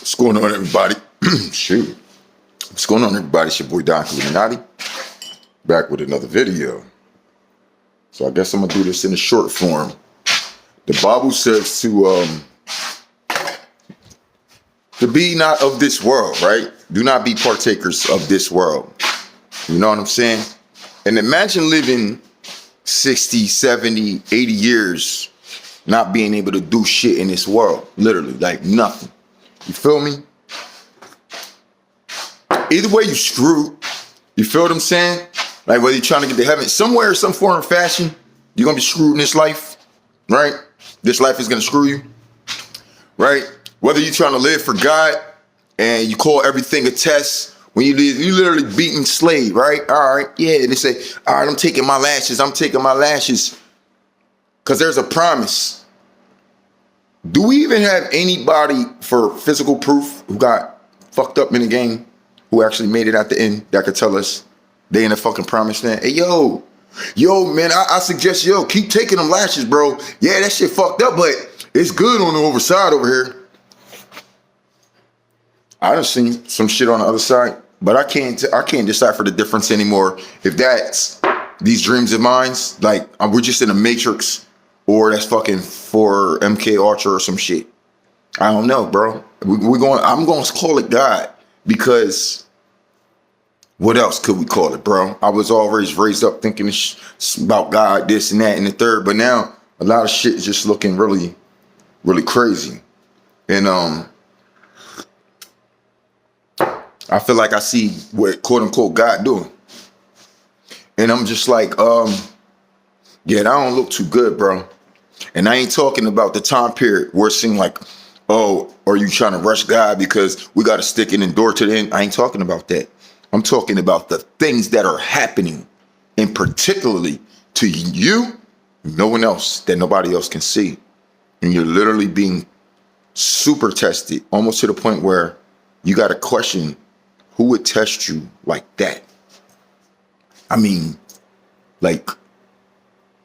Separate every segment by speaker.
Speaker 1: What's going on, everybody? Shoot. What's going on, everybody? It's your boy, Don Illuminati. Back with another video. So I guess I'm going to do this in a short form. The Bible says to be not of this world, right? Do not be partakers of this world. You know what I'm saying? And imagine living 60, 70, 80 years not being able to do shit in this world. Literally, like nothing. You feel me? Either way, you screwed. You feel what I'm saying? Like whether you're trying to get to heaven, somewhere, some form or fashion, you're going to be screwed in this life, right? This life is going to screw you, right? Whether you're trying to live for God and you call everything a test, when you literally beating slave, right? All right, yeah, they say, all right, I'm taking my lashes. Because there's a promise. Do we even have anybody for physical proof who got fucked up in the game, who actually made it at the end, that could tell us they in the fucking promised land? Hey, yo, man, I suggest, keep taking them lashes, bro. Yeah, that shit fucked up, but it's good on the overside over here. I done seen some shit on the other side, but I can't decipher the difference anymore. If that's these dreams of mine, like we're just in a matrix, or that's fucking for MK Ultra or some shit. I don't know, bro. I'm going to call it God, because what else could we call it, bro? I was always raised up thinking about God, this and that and the third, but now a lot of shit is just looking really, really crazy. And I feel like I see what quote unquote God doing. And I'm just like, yeah, that don't look too good, bro. And I ain't talking about the time period where it seemed like, oh, are you trying to rush God because we got to stick it and endure to the end? I ain't talking about that. I'm talking about the things that are happening, and particularly to you, no one else, that nobody else can see. And you're literally being super tested, almost to the point where you got to question who would test you like that. I mean, like,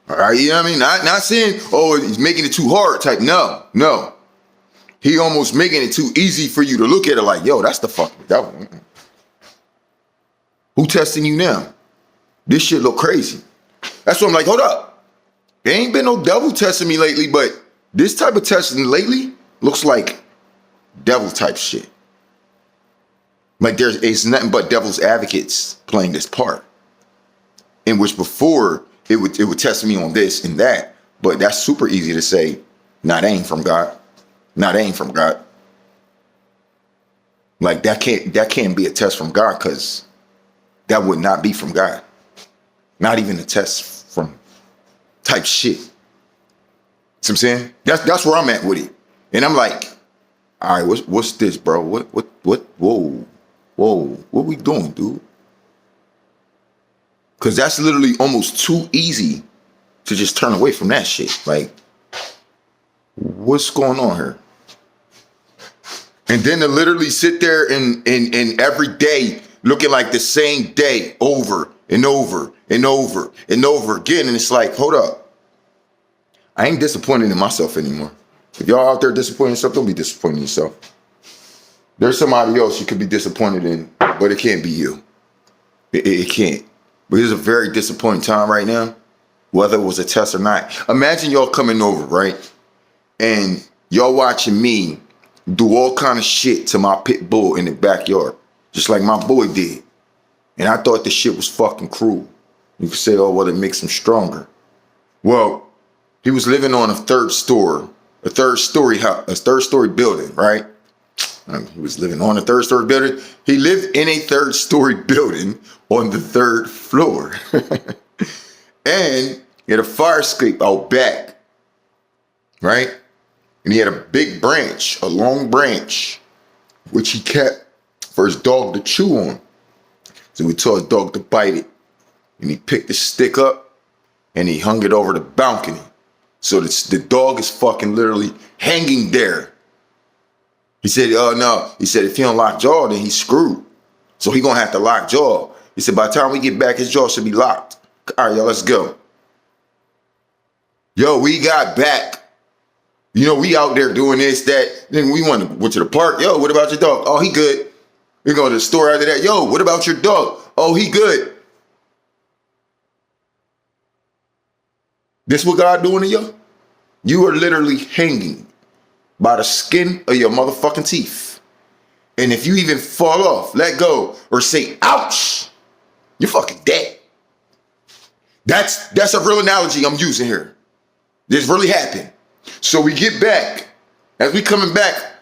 Speaker 1: all right, you know what I mean? Not saying, oh, he's making it too hard type. No. He almost making it too easy for you to look at it like, yo, that's the fucking devil. Who testing you now? This shit look crazy. That's what I'm like, hold up. There ain't been no devil testing me lately, but this type of testing lately looks like devil type shit. Like it's nothing but devil's advocates playing this part. In which before it would test me on this and that, but that's super easy to say, nah, that ain't from God. Nah, that ain't from God. Like that can't be a test from God, because that would not be from God. Not even a test from type shit. See what I'm saying? That's where I'm at with it. And I'm like, all right, what's this, bro? Whoa, what we doing, dude? Because that's literally almost too easy to just turn away from that shit. Like, what's going on here? And then to literally sit there and every day looking like the same day over and over and over and over again. And it's like, hold up. I ain't disappointed in myself anymore. If y'all out there disappointing yourself, don't be disappointed in yourself. There's somebody else you could be disappointed in, but it can't be you. It can't. But it's a very disappointing time right now, whether it was a test or not. Imagine y'all coming over, right? And y'all watching me do all kind of shit to my pit bull in the backyard, just like my boy did. And I thought the shit was fucking cruel. You could say, oh, well, it makes him stronger. Well, he was living on a third story building, right? He was living on a third story building. He lived in a third story building on the third floor. And he had a fire escape out back, right? And he had a big branch, a long branch, which he kept for his dog to chew on. So we told his dog to bite it. And he picked the stick up and he hung it over the balcony. So the dog is fucking literally hanging there. He said, oh, no. He said, if he don't lock jaw, then he's screwed. So he going to have to lock jaw. He said, by the time we get back, his jaw should be locked. All right, y'all, let's go. Yo, we got back. You know, we out there doing this, that. Then we went to the park. Yo, what about your dog? Oh, he good. We go to the store after that. Yo, what about your dog? Oh, he good. This what God doing to you? You are literally hanging by the skin of your motherfucking teeth. And if you even fall off, let go, or say, ouch, you're fucking dead. That's a real analogy I'm using here. This really happened. So we get back. As we coming back,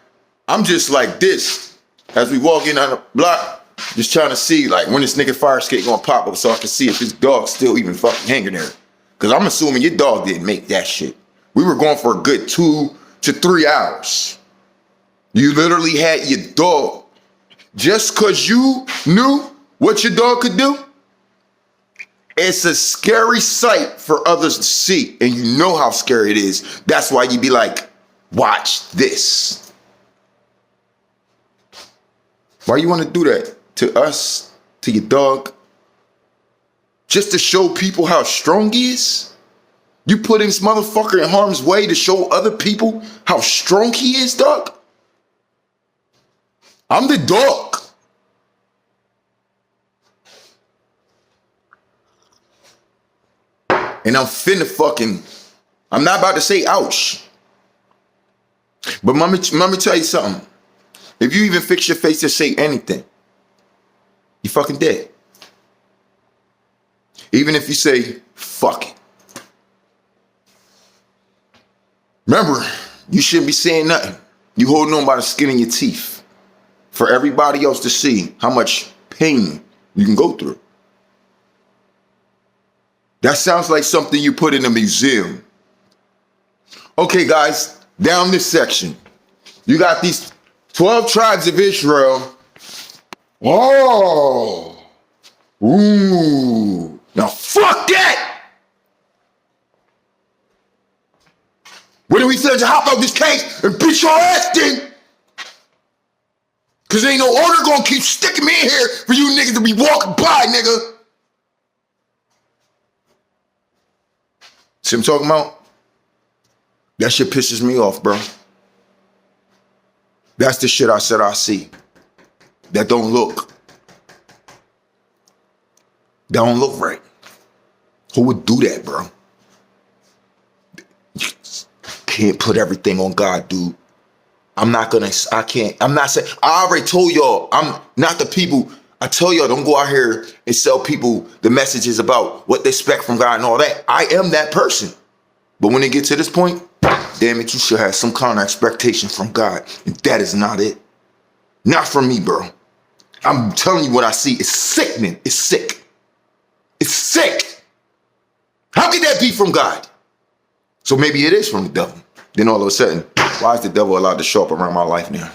Speaker 1: I'm just like this. As we walk in on the block, just trying to see like when this nigga fire escape gonna pop up so I can see if his dog's still even fucking hanging there. Cause I'm assuming your dog didn't make that shit. We were going for a good 2 to 3 hours. You literally had your dog. Just cause you knew what your dog could do, it's a scary sight for others to see. And you know how scary it is. That's why you be like, watch this. Why you want to do that to us, to your dog? Just to show people how strong he is? You put this motherfucker in harm's way to show other people how strong he is, dog? I'm the dog. And I'm finna fucking, I'm not about to say ouch. But let me tell you something. If you even fix your face to say anything, you fucking dead. Even if you say, fuck it. Remember, you shouldn't be saying nothing. You holding on by the skin of your teeth for everybody else to see how much pain you can go through. That sounds like something you put in a museum. Okay, guys, down this section, you got these 12 tribes of Israel. Oh, ooh. Now fuck that! When we said to hop out this case and beat your ass then? Cause ain't no order gonna keep sticking me in here for you niggas to be walking by, nigga. See what I'm talking about? That shit pisses me off, bro. That's the shit I said I see. That don't look. That don't look right. Who would do that, bro? You can't put everything on God, dude. I'm not saying, I already told y'all, I'm not the people. I tell y'all, don't go out here and sell people the messages about what they expect from God and all that. I am that person. But when it gets to this point, damn it, you should have some kind of expectation from God. And that is not it. Not from me, bro. I'm telling you what I see. It's sickening. It's sick. It's sick. How could that be from God? So maybe it is from the devil. Then all of a sudden, why is the devil allowed to show up around my life now?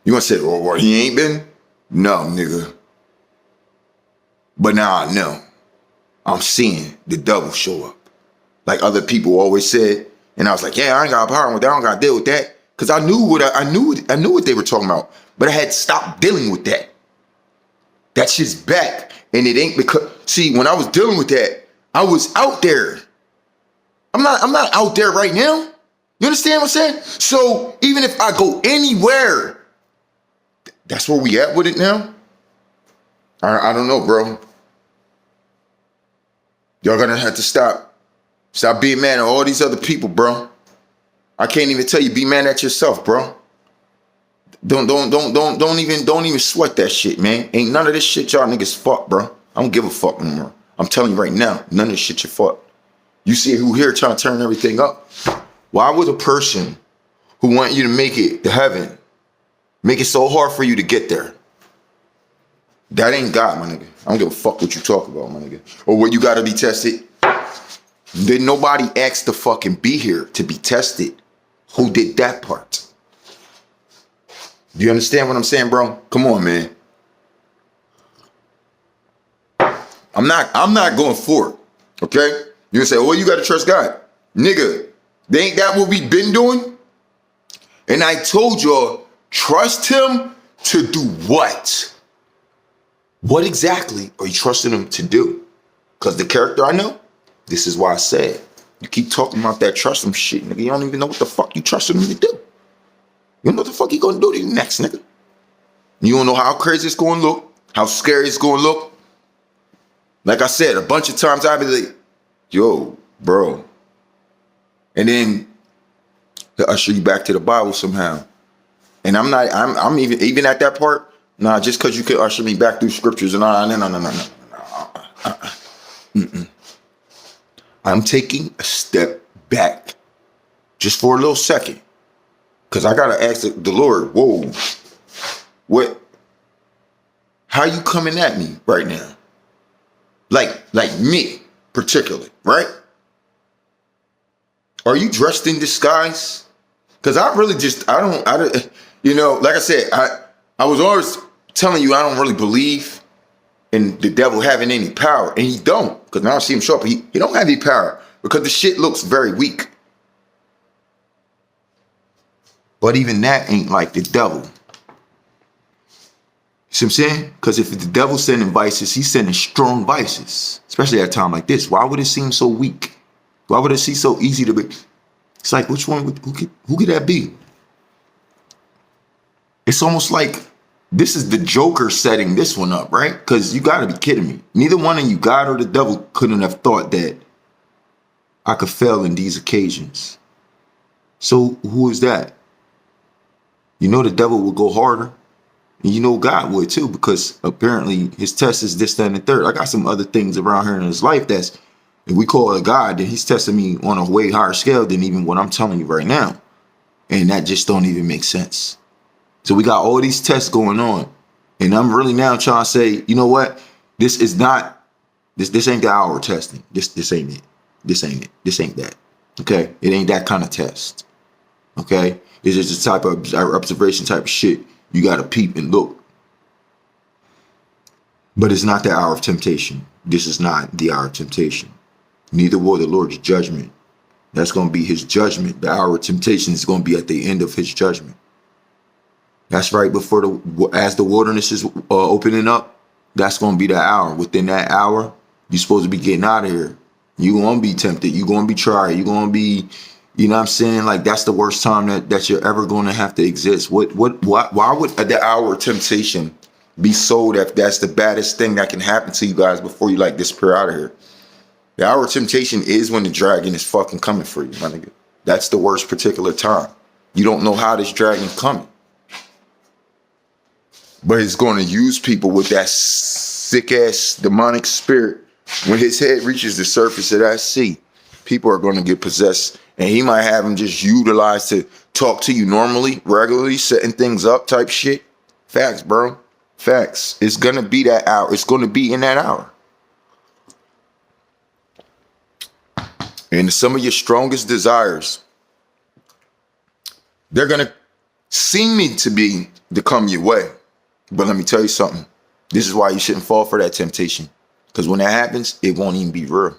Speaker 1: You gonna say, well, he ain't been? No, nigga. But now I know. I'm seeing the devil show up. Like other people always said. And I was like, yeah, I ain't got a problem with that. I don't got to deal with that. Because I knew what they were talking about. But I had stopped dealing with that. That shit's back. And it ain't because, see, when I was dealing with that, I was out there. I'm not out there right now. You understand what I'm saying? So even if I go anywhere, that's where we at with it now. I don't know, bro. Y'all gonna have to stop being mad at all these other people, bro. I can't even tell you, be mad at yourself, bro. Don't even sweat that shit, man. Ain't none of this shit y'all niggas fault, bro. I don't give a fuck no more. I'm telling you right now, none of this shit your fault. You see who here trying to turn everything up? Why would a person who want you to make it to heaven make it so hard for you to get there? That ain't God, my nigga. I don't give a fuck what you talk about, my nigga. Or what you gotta be tested. Did nobody ask to fucking be here to be tested? Who did that part? Do you understand what I'm saying, bro? Come on, man. I'm not going for it. Okay? You say, well, you gotta trust God. Nigga, ain't that what we been doing? And I told y'all, trust him to do what? What exactly are you trusting him to do? Because the character I know, this is why I said, You keep talking about that trust him shit, nigga. You don't even know what the fuck you trusting him to do. You don't know what the fuck he gonna do to you next, nigga. You don't know how crazy it's gonna look, how scary it's gonna look. Like I said, a bunch of times I'd be like, yo, bro. And then to usher you back to the Bible somehow. And I'm even at that part. Nah, just because you can usher me back through scriptures and all, no. I'm taking a step back just for a little second. Because I got to ask the Lord, whoa, what? How you coming at me right now? Like me, particularly, right? Are you dressed in disguise? Because I really I don't, you know, like I said, I was always telling you I don't really believe in the devil having any power. And he don't, because now I see him show up. He don't have any power because the shit looks very weak. But even that ain't like the devil. See what I'm saying? Because if the devil's sending vices, he's sending strong vices, especially at a time like this. Why would it seem so weak? Why would it seem so easy to be? It's like, which one, who could that be? It's almost like this is the Joker setting this one up, right? Because you got to be kidding me. Neither one of you, God or the devil, couldn't have thought that I could fail in these occasions. So who is that? You know the devil will go harder. And you know God would too, because apparently his test is this, that, and the third. I got some other things around here in his life that's, if we call it God, then he's testing me on a way higher scale than even what I'm telling you right now. And that just don't even make sense. So we got all these tests going on. And I'm really now trying to say, you know what? This is not, this ain't the hour of testing. This ain't it. This ain't it. This ain't that. Okay? It ain't that kind of test. Okay? It's just a type of observation type of shit. You got to peep and look. But it's not the hour of temptation. This is not the hour of temptation. Neither will the Lord's judgment. That's going to be his judgment. The hour of temptation is going to be at the end of his judgment. That's right before as the wilderness is opening up, that's going to be the hour. Within that hour, you're supposed to be getting out of here. You're going to be tempted. You're going to be tried. You're going to be, you know what I'm saying? Like, that's the worst time that you're ever going to have to exist. Why would the hour of temptation be sold if that's the baddest thing that can happen to you guys before you like disappear out of here? The hour of temptation is when the dragon is fucking coming for you, my nigga. That's the worst particular time. You don't know how this dragon's coming. But he's going to use people with that sick ass demonic spirit. When his head reaches the surface of that sea, people are going to get possessed. And he might have them just utilized to talk to you normally, regularly, setting things up type shit. Facts, bro. Facts. It's going to be that hour. It's going to be in that hour. And some of your strongest desires, they're going to seem to come your way. But let me tell you something. This is why you shouldn't fall for that temptation. Because when that happens, it won't even be real.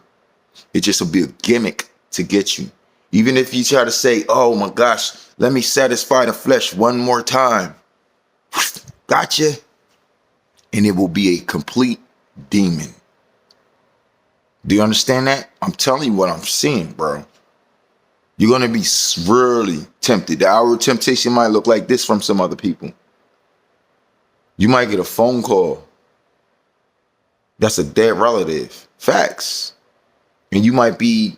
Speaker 1: It just will be a gimmick to get you. Even if you try to say, oh my gosh, let me satisfy the flesh one more time. Gotcha. And it will be a complete demon. Do you understand that? I'm telling you what I'm seeing, bro. You're going to be really tempted. The hour of temptation might look like this from some other people. You might get a phone call. That's a dead relative. Facts. And you might be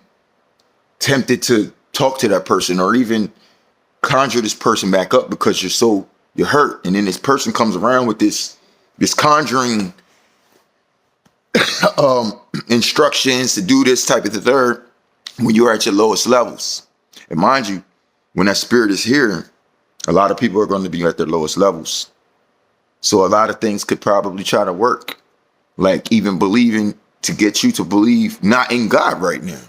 Speaker 1: tempted to talk to that person or even conjure this person back up because you're hurt. And then this person comes around with this conjuring instructions to do this type of the third when you're at your lowest levels. And mind you, when that spirit is here, a lot of people are going to be at their lowest levels. So a lot of things could probably try to work, like even believing to get you to believe not in God right now.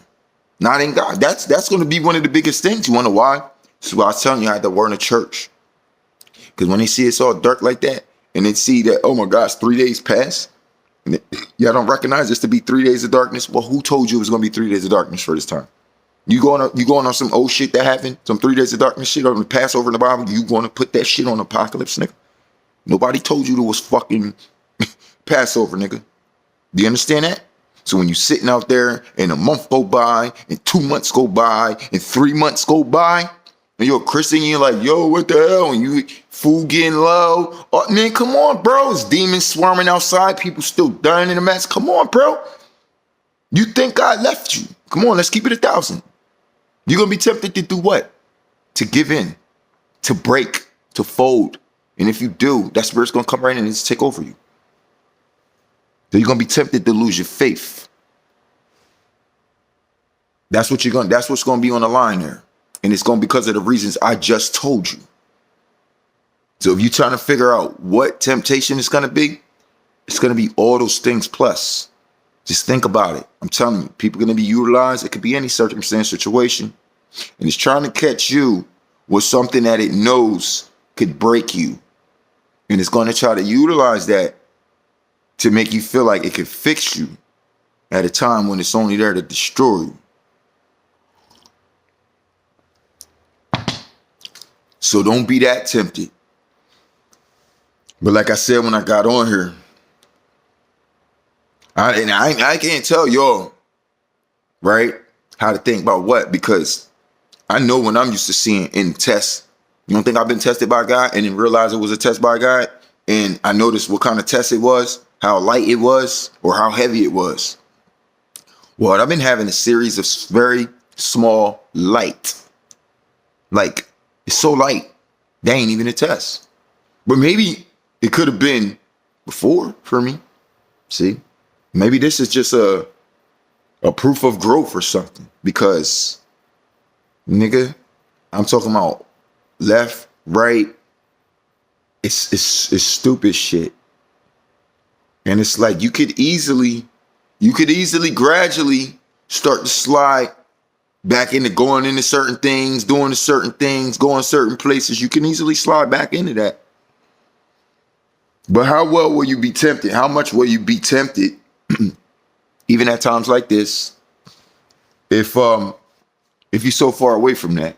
Speaker 1: Not in God. That's going to be one of the biggest things. You wonder why? So I was telling you, I had to warn the church. Because when they see it's all dark like that, and they see that, oh my gosh, 3 days passed, and y'all don't recognize this to be 3 days of darkness. Well, who told you it was going to be 3 days of darkness for this time? You going on some old shit that happened, some 3 days of darkness shit on the Passover in the Bible? You going to put that shit on Apocalypse, nigga? Nobody told you there was fucking Passover, nigga. Do you understand that? So when you're sitting out there and a month go by and 2 months go by and 3 months go by and you're a Christian, you're like, yo, what the hell? And you food getting low. Oh, man, come on, bro. It's demons swarming outside. People still dying in a mess. Come on, bro. You think God left you. Come on, let's keep it 1,000. You're going to be tempted to do what? To give in, to break, to fold. And if you do, that spirit's going to come right in and just take over you. So you're going to be tempted to lose your faith. That's what's going to be on the line there. And it's going to be because of the reasons I just told you. So if you're trying to figure out what temptation is going to be, it's going to be all those things plus. Just think about it. I'm telling you, people are going to be utilized. It could be any circumstance, situation. And it's trying to catch you with something that it knows could break you. And it's going to try to utilize that to make you feel like it could fix you at a time when it's only there to destroy you. So don't be that tempted. But like I said when I got on here, I can't tell y'all, right, how to think about what, because I know when I'm used to seeing in tests. You don't think I've been tested by God and then realize it was a test by God? And I noticed what kind of test it was, how light it was, or how heavy it was. Well, I've been having a series of very small light. Like, it's so light, that ain't even a test. But maybe it could have been before for me. See? Maybe this is just a proof of growth or something. Because, nigga, I'm talking about left, right. It's stupid shit. And it's like you could easily gradually start to slide back into going into certain things, doing certain things, going certain places. You can easily slide back into that. But how well will you be tempted? How much will you be tempted, even at times like this, if you're so far away from that?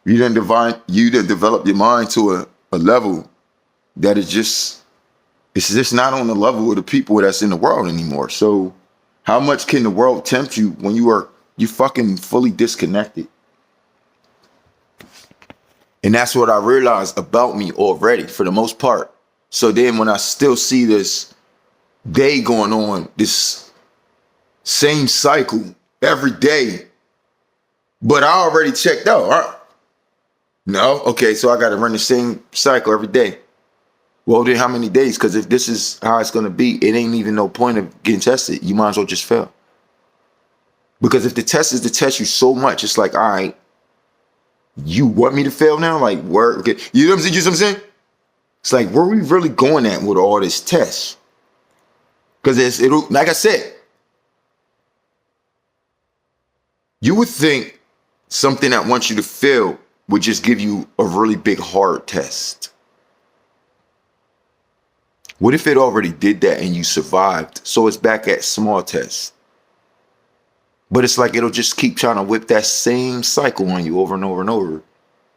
Speaker 1: You didn't develop your mind to a level that it's just not on the level of the people that's in the world anymore. So how much can the world tempt you when you fucking fully disconnected? And that's what I realized about me already for the most part. So then when I still see this day going on, this same cycle every day, but I already checked out, right? No? Okay, so I got to run the same cycle every day. Well, then how many days? Because if this is how it's going to be, it ain't even no point of getting tested. You might as well just fail. Because if the test is to test you so much, it's like, all right, you want me to fail now? Like, where? Okay. You know what I'm saying? It's like, where are we really going at with all this test? Because it'll, like I said, you would think something that wants you to fail would just give you a really big hard test. What if it already did that and you survived? So it's back at small tests. But it's like it'll just keep trying to whip that same cycle on you over and over and over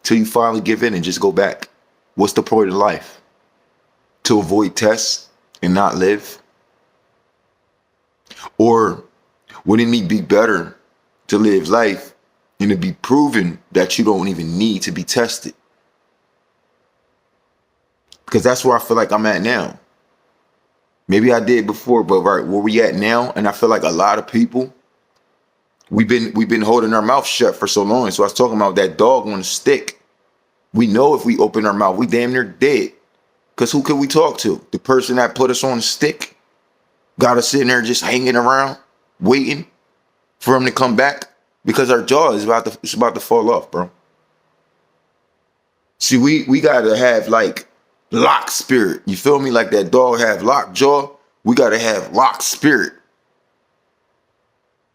Speaker 1: till you finally give in and just go back. What's the point of life? To avoid tests and not live? Or wouldn't it be better to live life and to be proven that you don't even need to be tested? Because that's where I feel like I'm at now. Maybe I did before, but right where we at now, and I feel like a lot of people, we've been holding our mouth shut for so long. So I was talking about that dog on a stick. We know if we open our mouth, we damn near dead. Because who could we talk to? The person that put us on a stick? Got us sitting there just hanging around, waiting for him to come back? Because our jaw is about to fall off, bro. See, we gotta have like lock spirit. You feel me? Like that dog have locked jaw. We gotta have lock spirit.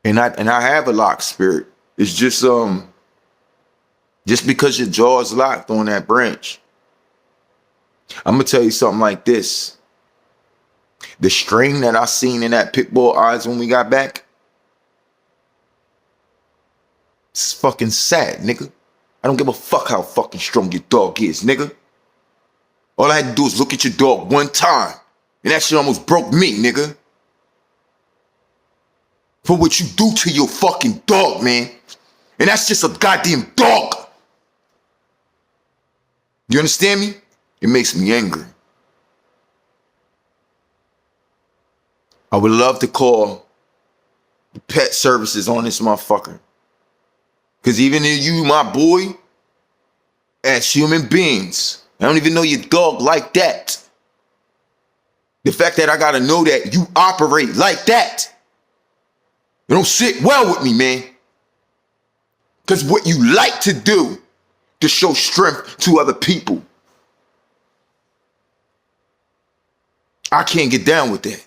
Speaker 1: And I have a lock spirit. It's just because your jaw is locked on that branch. I'm gonna tell you something like this. The strain that I seen in that pit bull eyes when we got back, it's fucking sad, nigga. I don't give a fuck how fucking strong your dog is, nigga. All I had to do is look at your dog one time, and that shit almost broke me, nigga. for what you do to your fucking dog, man. And that's just a goddamn dog. You understand me? It makes me angry. I would love to call the pet services on this motherfucker. Because even if you, my boy, as human beings, I don't even know your dog like that. The fact that I gotta know that you operate like that, it don't sit well with me, man. Because what you like to do to show strength to other people, I can't get down with that.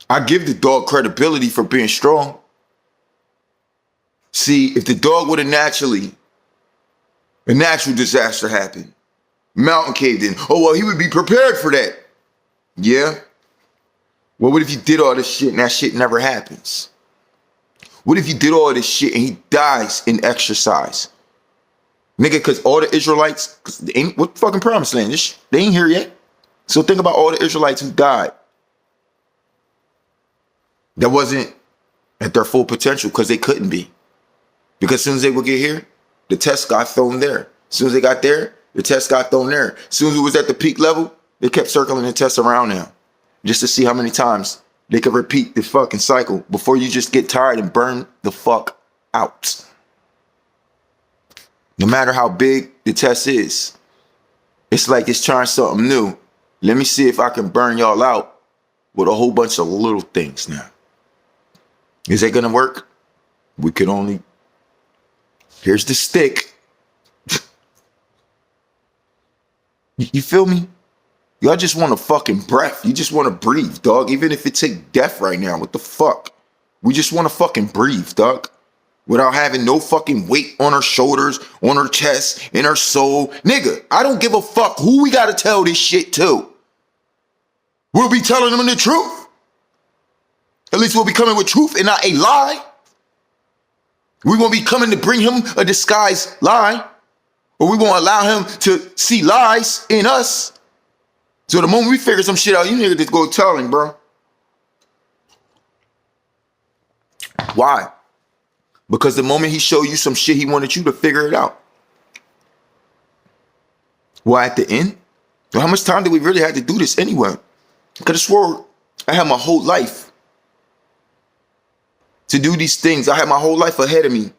Speaker 1: I give the dog credibility for being strong. See, if the dog would have a natural disaster happened, mountain caved in, oh, well, he would be prepared for that. Yeah? Well, what if you did all this shit and that shit never happens? What if you did all this shit and he dies in exercise? Nigga, because all the Israelites, cause they ain't, what fucking promised land? They ain't here yet. So think about all the Israelites who died that wasn't at their full potential because they couldn't be. Because as soon as they would get here, the test got thrown there. As soon as they got there, the test got thrown there. As soon as it was at the peak level, they kept circling the test around them just to see how many times they could repeat the fucking cycle before you just get tired and burn the fuck out. No matter how big the test is, it's like it's trying something new. Let me see if I can burn y'all out with a whole bunch of little things now. Is that gonna work? We could only... Here's the stick. You feel me? Y'all just want a fucking breath. You just want to breathe, dog. Even if it take death right now, what the fuck? We just want to fucking breathe, dog. Without having no fucking weight on our shoulders, on our chest, in our soul. Nigga, I don't give a fuck who we gotta tell this shit to. We'll be telling them the truth. At least we'll be coming with truth and not a lie. We won't be coming to bring him a disguised lie. Or we won't allow him to see lies in us. So the moment we figure some shit out, you niggas just go tell him, bro. Why? Because the moment he showed you some shit, he wanted you to figure it out. Well, at the end, how much time did we really have to do this anyway? Because I swore I had my whole life to do these things. I had my whole life ahead of me